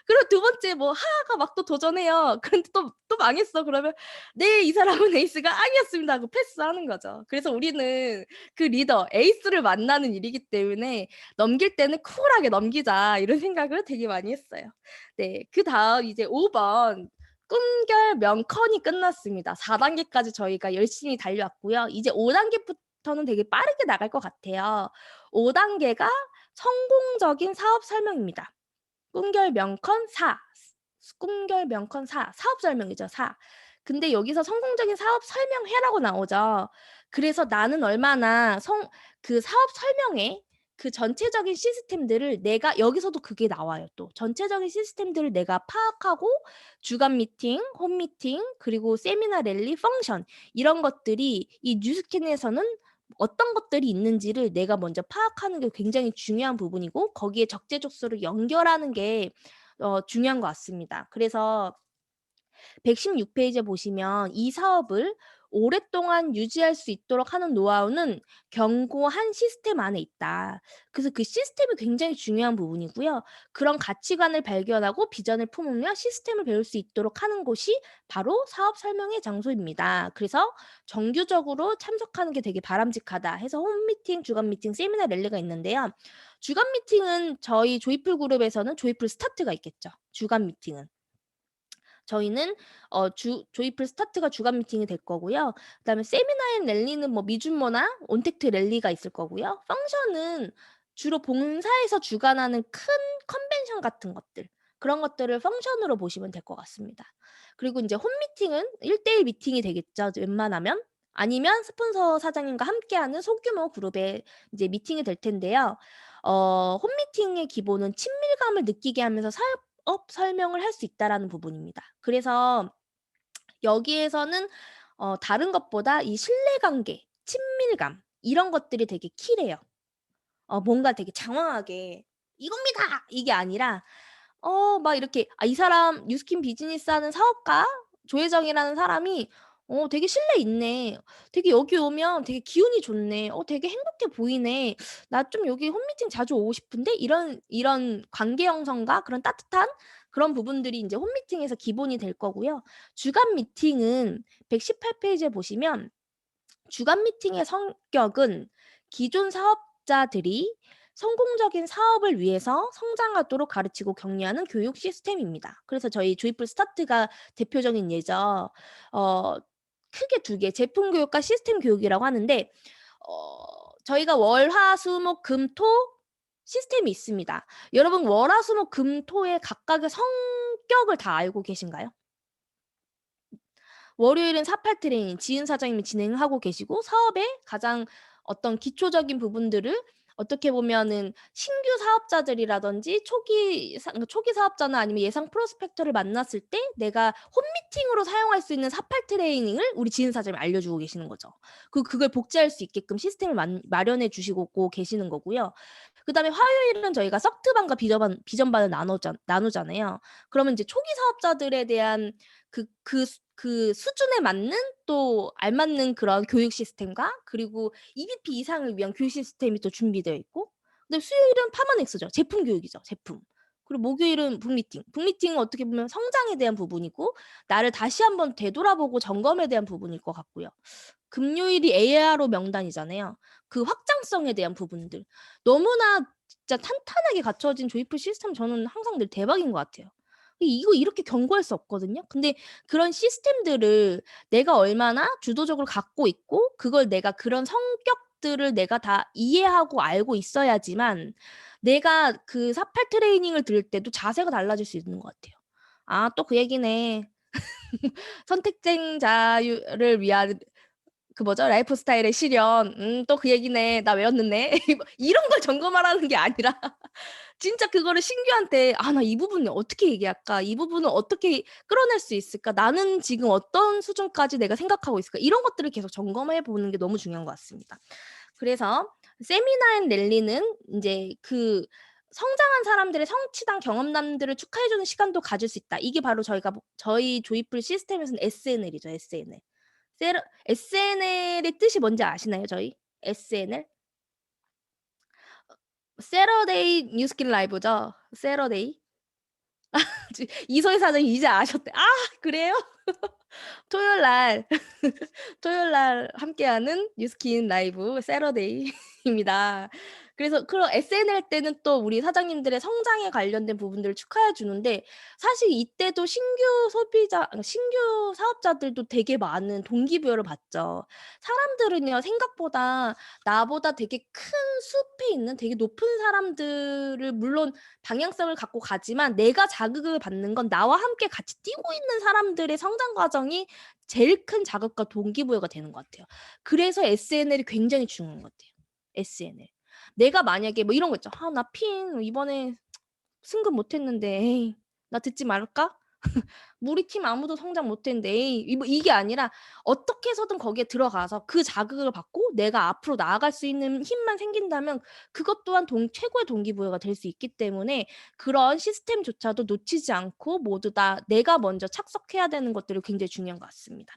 그리고 두 번째 뭐 하하가 막 또 도전해요. 그런데 또 망했어. 그러면 "네 이 사람은 에이스가 아니었습니다." 하고 패스하는 거죠. 그래서 우리는 그 리더 에이스를 만나는 일이기 때문에 '넘길 때는 쿨하게 넘기자.' 이런 생각을 되게 많이 했어요. 네. 그다음 이제 5번 꿈결 명컨이 끝났습니다. 4 단계까지 저희가 열심히 달려왔고요. 이제 5 단계부터는 되게 빠르게 나갈 것 같아요. 5 단계가 성공적인 사업 설명입니다. 꿈결 명컨 4. 꿈결 명컨 4. 사업 설명이죠, 4. 근데 여기서 성공적인 사업 설명회라고 나오죠. 그래서 나는 얼마나 그 사업 설명회 그 전체적인 시스템들을 내가 여기서도 그게 나와요 또. 전체적인 시스템들을 내가 파악하고 주간 미팅, 홈 미팅, 그리고 세미나 랠리, 펑션 이런 것들이 이 뉴스캔에서는 어떤 것들이 있는지를 내가 먼저 파악하는 게 굉장히 중요한 부분이고 거기에 적재적소를 연결하는 게 중요한 것 같습니다. 그래서 116페이지에 보시면 이 사업을 오랫동안 유지할 수 있도록 하는 노하우는 견고한 시스템 안에 있다. 그래서 그 시스템이 굉장히 중요한 부분이고요. 그런 가치관을 발견하고 비전을 품으며 시스템을 배울 수 있도록 하는 곳이 바로 사업 설명회 장소입니다. 그래서 정규적으로 참석하는 게 되게 바람직하다 해서 홈 미팅, 주간 미팅, 세미나 랠리가 있는데요. 주간 미팅은 저희 조이풀 그룹에서는 조이풀 스타트가 있겠죠. 주간 미팅은. 저희는 조이풀 스타트가 주간 미팅이 될 거고요. 그다음에 세미나 앤 랠리는 뭐 미준모나 온택트 랠리가 있을 거고요. 펑션은 주로 본사에서 주관하는 큰 컨벤션 같은 것들, 그런 것들을 펑션으로 보시면 될 것 같습니다. 그리고 인제 홈 미팅은 1대1 미팅이 되겠죠, 웬만하면. 아니면 스폰서 사장님과 함께하는 소규모 그룹의 이제 미팅이 될 텐데요. 홈 미팅의 기본은 친밀감을 느끼게 하면서 사업 설명을 할 수 있다라는 부분입니다. 그래서 여기에서는 다른 것보다 이 신뢰관계, 친밀감 이런 것들이 되게 키래요. 뭔가 되게 장황하게 "이겁니다." 이게 아니라 막 이렇게 이 사람 뉴스킨 비즈니스하는 사업가 조혜정이라는 사람이 되게 신뢰 있네. 되게 여기 오면 되게 기운이 좋네. 되게 행복해 보이네. 나 좀 여기 홈미팅 자주 오고 싶은데." 이런 관계 형성과 그런 따뜻한 그런 부분들이 인제 홈미팅에서 기본이 될 거고요. 주간 미팅은 118페이지에 보시면 주간 미팅의 성격은 기존 사업자들이 성공적인 사업을 위해서 성장하도록 가르치고 격려하는 교육 시스템입니다. 그래서 저희 조이풀 스타트가 대표적인 예죠. 어 크게 두 개, 제품 교육과 시스템 교육이라고 하는데 저희가 월, 화, 수, 목, 금, 토 시스템이 있습니다. 여러분 월, 화, 수, 목, 금, 토의 각각의 성격을 다 알고 계신가요? 월요일은 48 트레이닝 지은 사장님이 진행하고 계시고 사업의 가장 어떤 기초적인 부분들을 어떻게 보면은 신규 사업자들이라든지 초기 사업자나 아니면 예상 프로스펙터를 만났을 때 내가 홈미팅으로 사용할 수 있는 48 트레이닝을 우리 지은 사장님이 알려주고 계시는 거죠. 그걸 복제할 수 있게끔 시스템을 마련해 주시고 계시는 거고요. 그다음에 화요일은 저희가 석트반과 비전반을 나누잖아요. 그러면 이제 초기 사업자들에 대한 그 수준에 맞는 또 알맞는 그런 교육 시스템과 그리고 EVP 이상을 위한 교육 시스템이 또 준비되어 있고 그다음에 수요일은 파마넥스죠. 제품 교육이죠, 제품. 그리고 목요일은 북미팅. 북미팅은 어떻게 보면 성장에 대한 부분이고 나를 다시 한번 되돌아보고 점검에 대한 부분일 것 같고요. 금요일이 ARO 명단이잖아요. 그 확장성에 대한 부분들. 너무나 진짜 탄탄하게 갖춰진 조이풀 시스템 저는 항상 늘 대박인 것 같아요. 이거 이렇게 견고할 수 없거든요. 근데 그런 시스템들을 내가 얼마나 주도적으로 갖고 있고 그걸 내가 그런 성격들을 내가 다 이해하고 알고 있어야지만 내가 그 48 트레이닝을 들을 때도 자세가 달라질 수 있는 것 같아요. '아 또 그 얘기네. 선택쟁자를 위한 그 뭐죠? 라이프 스타일의 실현. 또 그 얘기네. 나 외웠는데. 이런 걸 점검하라는 게 아니라 진짜 그거를 신규한테 '아 나 이 부분을 어떻게 얘기할까? 이 부분을 어떻게 끌어낼 수 있을까? 나는 지금 어떤 수준까지 내가 생각하고 있을까?' 이런 것들을 계속 점검해 보는 게 너무 중요한 것 같습니다. 그래서 세미나 앤 랠리는 인제 그 성장한 사람들의 성취당 경험담들을 축하해 주는 시간도 가질 수 있다. 이게 바로 저희 조이풀 시스템에서는 SNL이죠, SNL. SNL의 뜻이 뭔지 아시나요, 저희? SNL? 세러데이 뉴스킨 라이브죠. 세러데이. 이소희 사장님 이제 아셨대. 아 그래요? 토요일 날 토요일 날 함께하는 뉴스킨 라이브 세러데이입니다. 그래서 그런 SNL 때는 또 우리 사장님들의 성장에 관련된 부분들을 축하해 주는데 사실 이때도 신규 사업자들도 되게 많은 동기부여를 받죠. 사람들은요 생각보다 나보다 되게 큰 숲에 있는 되게 높은 사람들을 물론 방향성을 갖고 가지만 내가 자극을 받는 건 나와 함께 같이 뛰고 있는 사람들의 성장 과정이 제일 큰 자극과 동기부여가 되는 것 같아요. 그래서 SNL이 굉장히 중요한 것 같아요. SNL. 내가 만약에 뭐 이런 거 있죠. '아 나 핀 이번에 승급 못 했는데 에이 나 듣지 말까?' 우리 팀 아무도 성장 못 했는데 에이 뭐 이게 아니라 어떻게 해서든 거기에 들어가서 그 자극을 받고 내가 앞으로 나아갈 수 있는 힘만 생긴다면 그것 또한 최고의 동기부여가 될 수 있기 때문에 그런 시스템조차도 놓치지 않고 모두 다 내가 먼저 착석해야 되는 것들이 굉장히 중요한 것 같습니다.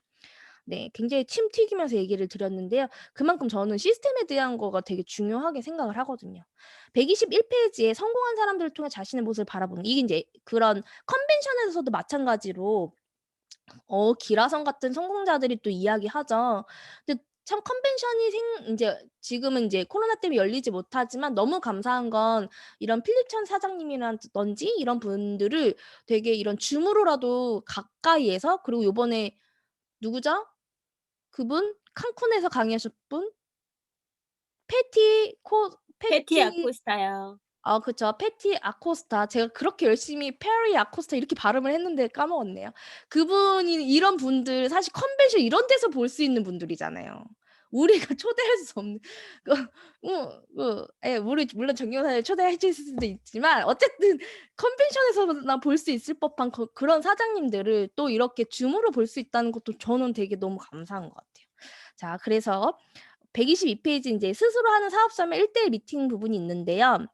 네. 굉장히 침 튀기면서 얘기를 드렸는데요. 그만큼 저는 시스템에 대한 거가 되게 중요하게 생각을 하거든요. 121 페이지에 성공한 사람들을 통해 자신의 모습을 바라보는 이게 인제 그런 컨벤션에서도 마찬가지로 기라성 같은 성공자들이 또 이야기하죠. 근데 참 컨벤션이 인제 지금은 인제 코로나 때문에 열리지 못하지만 너무 감사한 건 이런 필립 천 사장님이라든지 이런 분들을 되게 이런 줌으로라도 가까이에서 그리고 요번에 누구죠? 그분 칸쿤에서 강의하셨 분? 패티 코 패티 패티 아코스타요. 그쵸. 패티 아코스타. 제가 그렇게 열심히 페리 아코스타 이렇게 발음을 했는데 까먹었네요. 그분이 이런 분들 사실 컨벤션 이런 데서 볼 수 있는 분들이잖아요. 우리가 초대할 수 없는 그 예 우리 물론 정경사를 초대할 수도 있지만 어쨌든 컨벤션에서나 볼 수 있을 법한 그런 사장님들을 또 이렇게 줌으로 볼 수 있다는 것도 저는 되게 너무 감사한 것 같아요. 자 그래서 122 페이지 인제 스스로 하는 사업 설명 1대1 미팅 부분이 있는데요.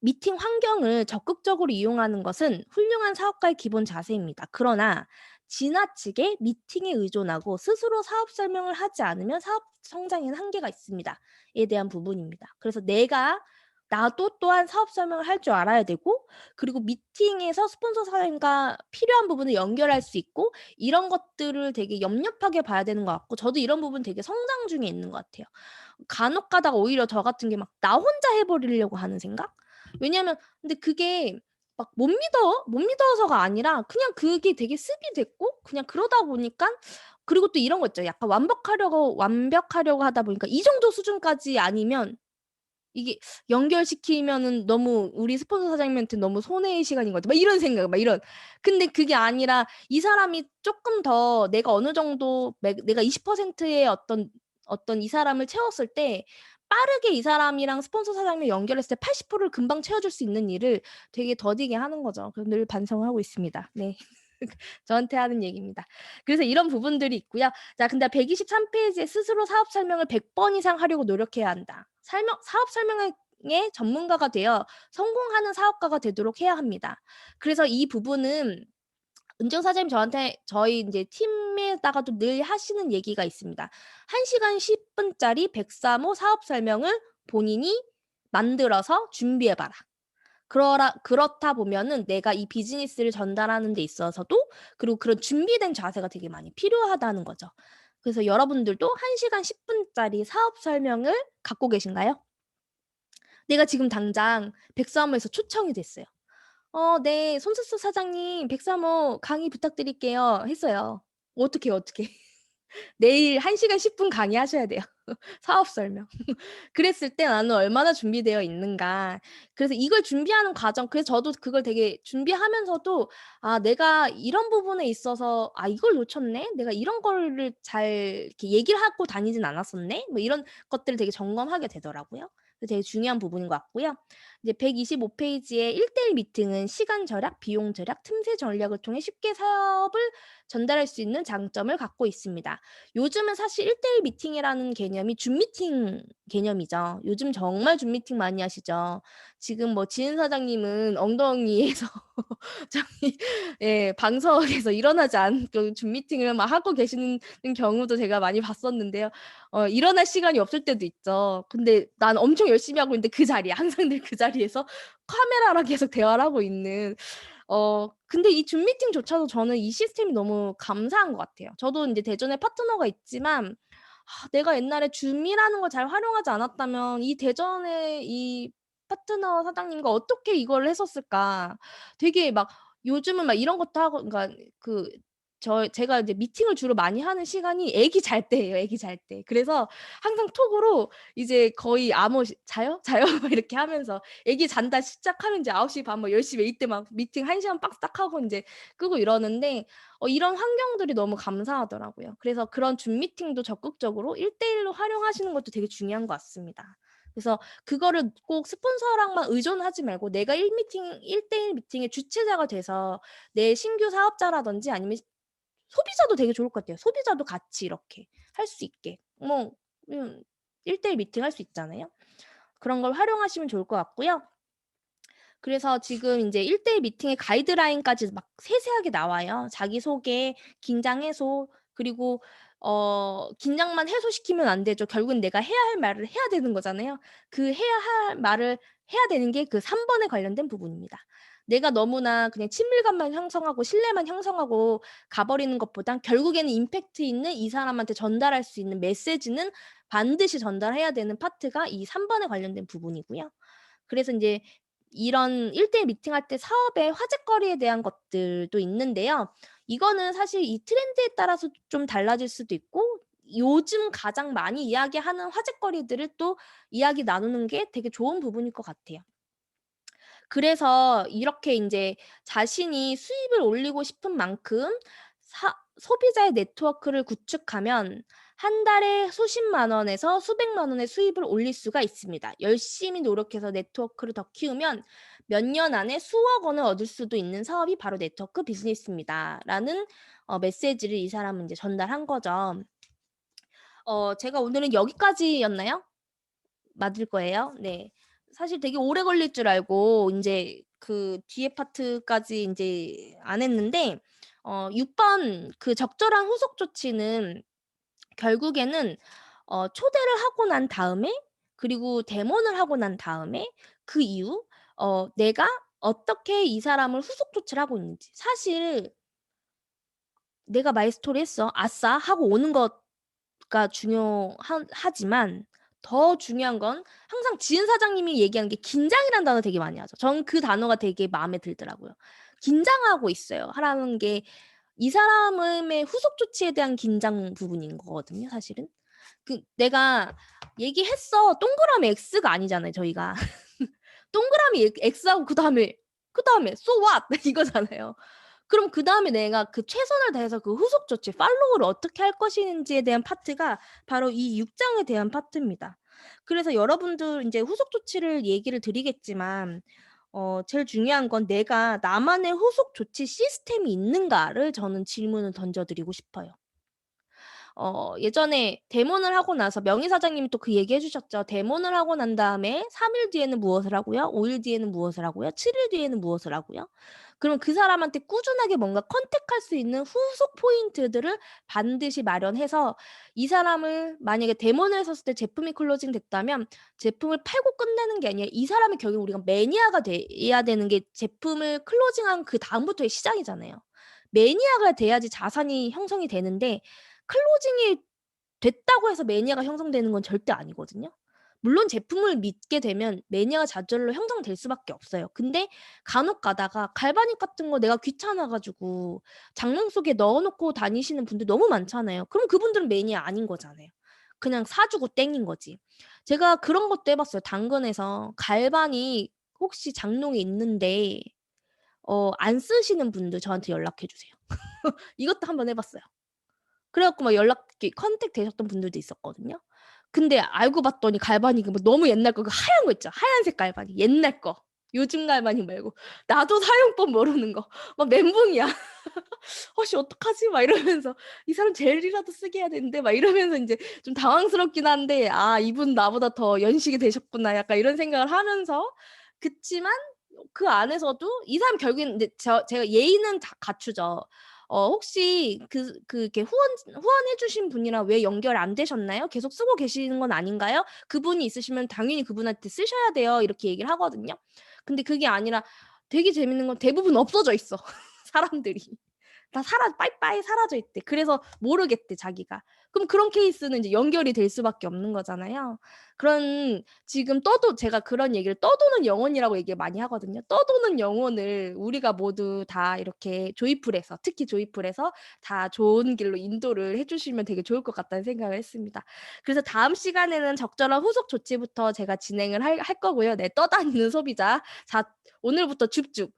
미팅 환경을 적극적으로 이용하는 것은 훌륭한 사업가의 기본 자세입니다. 그러나 지나치게 미팅에 의존하고 스스로 사업 설명을 하지 않으면 사업 성장에는 한계가 있습니다. 에 대한 부분입니다. 그래서 나도 또한 사업 설명을 할 줄 알아야 되고 그리고 미팅에서 스폰서 사람과 필요한 부분을 연결할 수 있고 이런 것들을 되게 염렵하게 봐야 되는 것 같고 저도 이런 부분 되게 성장 중에 있는 것 같아요. 간혹 가다가 오히려 저 같은 게 막 나 혼자 해 버리려고 하는 생각? 왜냐하면 근데 그게 막 못 믿어서가 아니라 그냥 그게 되게 습이 됐고 그냥 그러다 보니깐 그리고 또 이런 거 있죠. 약간 완벽하려고 하다 보니까 이 정도 수준까지 아니면 이게 연결시키면은 너무 우리 스폰서 사장님한테 너무 손해의 시간인 것 같아. 막 이런 생각 막 이런. 근데 그게 아니라 이 사람이 쪼끔 더 내가 어느 정도 내가 20%의 어떤 이 사람을 채웠을 때 빠르게 이 사람이랑 스폰서 사장님을 연결했을 때 80%를 금방 채워줄 수 있는 일을 되게 더디게 하는 거죠. 그래서 늘 반성하고 있습니다. 네. 저한테 하는 얘기입니다. 그래서 이런 부분들이 있고요. 자 근데 123 페이지에 스스로 사업 설명을 100번 이상 하려고 노력해야 한다. 사업 설명에 전문가가 되어 성공하는 사업가가 되도록 해야 합니다. 그래서 이 부분은 은정 사장님 저한테 저희 인제 팀에다가도 늘 하시는 얘기가 있습니다. 1 시간 10 분짜리 103호 사업 설명을 본인이 만들어서 준비해 봐라. 그렇다 보면은 내가 이 비즈니스를 전달하는 데 있어서도 그리고 그런 준비된 자세가 되게 많이 필요하다는 거죠. 그래서 여러분들도 1 시간 10 분짜리 사업 설명을 갖고 계신가요? 내가 지금 당장 백사모에서 초청이 됐어요. 네. 손수수 사장님 백사모 강의 부탁드릴게요." 했어요. 어떡해요, 어떡해. 내일 1 시간 10분 강의하셔야 돼요. 사업 설명. 그랬을 때 '나는 얼마나 준비되어 있는가.' 그래서 이걸 준비하는 과정 그래서 저도 그걸 되게 준비하면서도 '아 내가 이런 부분에 있어서 아 이걸 놓쳤네. 내가 이런 거를 잘 이렇게 얘기를 하고 다니진 않았었네.' 뭐 이런 것들을 되게 점검하게 되더라고요. 그래서 되게 중요한 부분인 것 같고요. 이제 125 페이지의 1대1 미팅은 시간 절약, 비용 절약, 틈새 전략을 통해 쉽게 사업을 전달할 수 있는 장점을 갖고 있습니다. 요즘은 사실 1대1 미팅이라는 개념이 줌 미팅 개념이죠. 요즘 정말 줌 미팅 많이 하시죠. 지금 뭐 지은 사장님은 엉덩이에서 저기 예 방석에서 일어나지 않고 줌 미팅을 막 하고 계시는 경우도 제가 많이 봤었는데요. 일어날 시간이 없을 때도 있죠. 근데 난 엄청 열심히 하고 있는데 그 자리에 항상 늘 그 자리에서 카메라랑 계속 대화를 하고 있는 근데 이 줌 미팅조차도 저는 이 시스템이 너무 감사한 것 같아요. 저도 인제 대전에 파트너가 있지만 내가 옛날에 줌이라는 걸 잘 활용하지 않았다면 이 대전의 이 파트너 사장님과 어떻게 이걸 했었을까. 되게 막 요즘은 막 이런 것도 하고 그러니까 그 제가 이제 미팅을 주로 많이 하는 시간이 애기 잘 때예요, 애기 잘 때. 그래서 항상 톡으로 이제 거의 "자요? 자요?" 막 이렇게 하면서 애기 잔다 시작하면 이제 9시 반 뭐 10시 이때 막 미팅 1 시간 빠삭 하고 인제 끄고 이러는데 이런 환경들이 너무 감사하더라고요. 그래서 그런 줌 미팅도 적극적으로 1대1로 활용하시는 것도 되게 중요한 것 같습니다. 그래서 그거를 꼭 스폰서랑만 의존하지 말고 내가 1대1 미팅의 주체자가 돼서 내 신규 사업자라든지 아니면 소비자도 되게 좋을 것 같아요. 소비자도 같이 이렇게 할 수 있게. 뭐 1대1 미팅 할 수 있잖아요. 그런 걸 활용하시면 좋을 것 같고요. 그래서 지금 인제 1대1 미팅의 가이드라인까지 막 세세하게 나와요. 자기소개, 긴장 해소, 그리고 긴장만 해소시키면 안 되죠. 결국은 내가 해야 할 말을 해야 되는 거잖아요. 그 해야 할 말을 해야 되는 게 그 3 번에 관련된 부분입니다. 내가 너무나 그냥 친밀감만 형성하고 신뢰만 형성하고 가 버리는 것보단 결국에는 임팩트 있는 이 사람한테 전달할 수 있는 메시지는 반드시 전달해야 되는 파트가 이 3 번에 관련된 부분이고요. 그래서 인제 이런 1대1 미팅할 때 사업의 화제거리에 대한 것들도 있는데요. 이거는 사실 이 트렌드에 따라서 좀 달라질 수도 있고 요즘 가장 많이 이야기하는 화제거리들을 또 이야기 나누는 게 되게 좋은 부분일 것 같아요. 그래서 이렇게 인제 자신이 수입을 올리고 싶은 만큼 소비자의 네트워크를 구축하면 한 달에 수십만 원에서 수백만 원의 수입을 올릴 수가 있습니다. 열심히 노력해서 네트워크를 더 키우면 몇 년 안에 수억 원을 얻을 수도 있는 사업이 바로 네트워크 비즈니스입니다.'라는 메시지를 이 사람은 인제 전달한 거죠. 제가 오늘은 여기까지였나요? 맞을 거예요. 네. 사실 되게 오래 걸릴 줄 알고 인제 그 뒤에 파트까지 인제 안 했는데 6번 그 적절한 후속 조치는 결국에는 초대를 하고 난 다음에 그리고 대면을 하고 난 다음에 그 이후 내가 어떻게 이 사람을 후속 조치를 하고 있는지. 사실 내가 마이스토리 했어. 아싸 하고 오는 것가 하지만 더 중요한 건 항상 지은 사장님이 얘기하는 게 긴장이라는 단어 되게 많이 하죠. 전 그 단어가 되게 마음에 들더라고요. 긴장하고 있어요 하라는 게 이 사람의 후속 조치에 대한 긴장 부분인 거거든요 사실은. 그 내가 얘기했어. 동그라미 X가 아니잖아요 저희가. 동그라미 X하고 그다음에 "So what?" 이거잖아요. 그럼 그다음에 내가 그 최선을 다해서 그 후속 조치 팔로우를 어떻게 할 것인지에 대한 파트가 바로 이 6 장에 대한 파트입니다. 그래서 여러분들 인제 후속 조치를 얘기를 드리겠지만 제일 중요한 건 '내가 나만의 후속 조치 시스템이 있는가?'를 저는 질문을 던져 드리고 싶어요. 예전에 데모를 하고 나서 명의 사장님이 또 그 얘기해 주셨죠. 데모를 하고 난 다음에 3일 뒤에는 무엇을 하고요. 5일 뒤에는 무엇을 하고요. 7일 뒤에는 무엇을 하고요. 그럼 그 사람한테 꾸준하게 뭔가 컨택할 수 있는 후속 포인트들을 반드시 마련해서 이 사람을 만약에 데모를 했었을 때 제품이 클로징 됐다면 제품을 팔고 끝내는 게 아니라 이 사람이 결국 우리가 매니아가 돼야 되는 게 제품을 클로징한 그다음부터의 시작이잖아요. 매니아가 돼야지 자산이 형성이 되는데 클로징이 됐다고 해서 매니아가 형성되는 건 절대 아니거든요. 물론 제품을 믿게 되면 매니아가 저절로 형성될 수밖에 없어요. 근데 간혹 가다가 갈바닉 같은 거 내가 귀찮아 가지고 장롱 속에 넣어 놓고 다니시는 분들 너무 많잖아요. 그럼 그분들은 매니아 아닌 거잖아요. 그냥 사 주고 땡인 거지. 제가 그런 것도 해 봤어요. 당근에서 갈바닉 혹시 장롱에 있는데 안 쓰시는 분들 저한테 연락해 주세요. 이것도 한번 해 봤어요. 그래 갖고 막 연락이 컨택 되셨던 분들도 있었거든요. 근데 알고 봤더니 갈바닉이 뭐 너무 옛날 거 그 하얀 거 있죠. 하얀색 갈바닉 옛날 거. 요즘 갈바닉 말고. 나도 사용법 모르는 거. 막 멘붕이야. '씨 어떡하지?' 막 이러면서 '이 사람 젤이라도 쓰게 해야 되는데.' 막 이러면서 인제 좀 당황스럽긴 한데 '아 이분 나보다 더 연식이 되셨구나.' 약간 이런 생각을 하면서 그치만 그 안에서도 이 사람 결국에는 인제 제가 예의는 다 갖추죠. 혹시 이렇게 후원해 주신 분이랑 왜 연결 안 되셨나요? 계속 쓰고 계시는 건 아닌가요? 그분이 있으시면 당연히 그분한테 쓰셔야 돼요." 이렇게 얘기를 하거든요. 근데 그게 아니라 되게 재밌는 건 대부분 없어져 있어 사람들이. 다 빠이빠이 사라져 있대. 그래서 모르겠대 자기가. 그럼 그런 케이스는 이제 연결이 될 수밖에 없는 거잖아요. 그런 지금 제가 그런 얘기를 떠도는 영혼이라고 얘기를 많이 하거든요. 떠도는 영혼을 우리가 모두 다 이렇게 조이풀해서 특히 조이풀해서 다 좋은 길로 인도를 해 주시면 되게 좋을 것 같다는 생각을 했습니다. 그래서 다음 시간에는 적절한 후속 조치부터 제가 진행을 할 거고요. 네 떠다니는 소비자 오늘부터 줍줍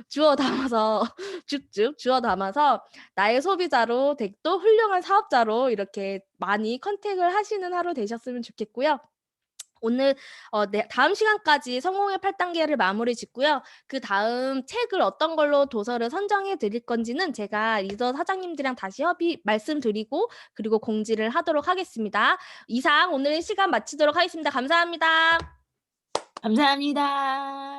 주워 담아서 줍줍 주워 담아서 나의 소비자로 또 훌륭한 사업자로 이렇게 많이 컨택을 하시는 하루 되셨으면 좋겠고요. 오늘 다음 시간까지 성공의 8단계를 마무리 짓고요. 그 다음 책을 어떤 걸로 도서를 선정해 드릴 건지는 제가 리더 사장님들이랑 다시 협의 말씀드리고 그리고 공지를 하도록 하겠습니다. 이상 오늘 시간 마치도록 하겠습니다. 감사합니다. 감사합니다.